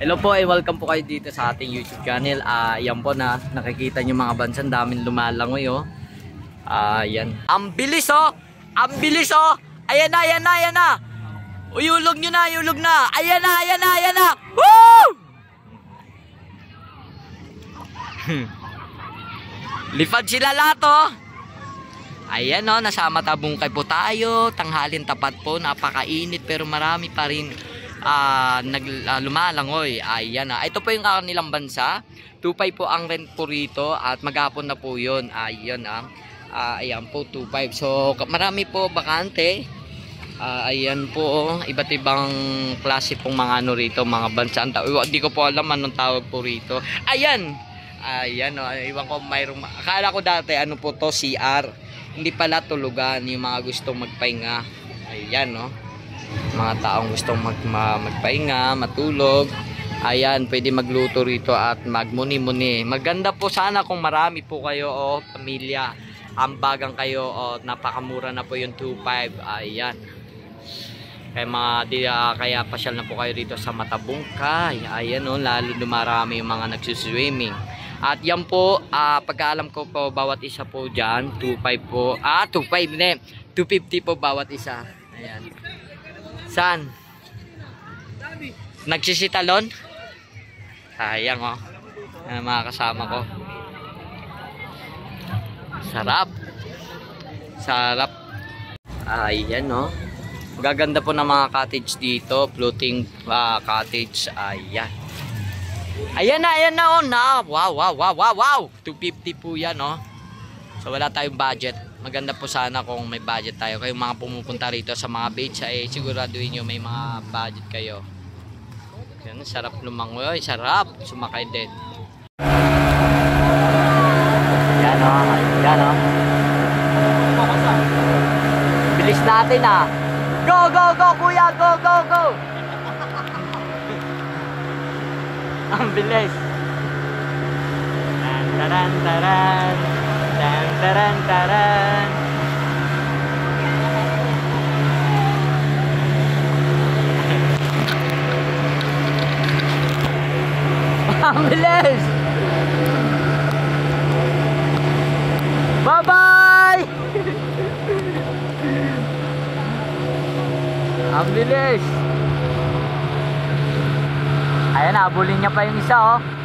Hello po, welcome po kayo dito sa ating YouTube channel. Yan po na nakikita nyo mga bansan, daming lumalangoy oh. Yan. Ang bilis oh! Ang bilis oh! Ayan na, ayan na, ayan na! Uyulog nyo na, uyulog na! Ayan na, ayan na, ayan na! Woo! Lipad sila lahat oh! Ayan oh, nasa Matabungkay po tayo. Tanghalin tapat po, napakainit pero marami pa rin lumalangoy. Ayan na. Ito po yung kanilang bansa. 2.5 po ang rent po rito at maghapon na po yun. Ayan ayan po 2.5. So marami po bakante. Ayan po iba't ibang klase pong mga ano rito, mga bansa. Hindi ko po alam anong tawag po rito. Ayan. Ayan o, iwan ko mayroong, akala ko dati ano po to, CR. Hindi pala, tulugan yung mga gustong magpahinga. Ayan o, mga taong gustong magpahinga, matulog. Ayan, pwede magluto rito at magmuni-muni. Maganda po sana kung marami po kayo o pamilya. Ambagan kayo o napakamura na po yung 2.5. Ayan. Kaya pasyal na po kayo rito sa Matabungkay. Ayan o, lalo dumarami yung mga nagsuswimming. At yan po, pagkaalam ko po, bawat isa po dyan, 2.5 po. 2.5 ne, 250 po bawat isa. Ayan. Saan? Nagsisitalon? Sayang oh. Mga kasama ko. Sarap. Sarap. Ayan oh. Magaganda po ng mga cottage dito. Floating cottage. Ayan. Ayan na oh. Wow, wow, wow, wow, wow. 250 po yan oh. So wala tayong budget. Maganda po sana kung may budget tayo. Kayong mga pumupunta rito sa mga beach ay siguraduhin nyo may mga budget kayo. Yan, sarap lumangoy. Sarap. Sumakay din. Yan oh. Yan oh. Bilis natin ah. Go, go, go kuya. Go, go, go. Ang bilis. Taran, taran. Taran, taran, taran. Ang bilis. Bye-bye. Ang bilis. Ayan, habulin niya pa yung isa oh.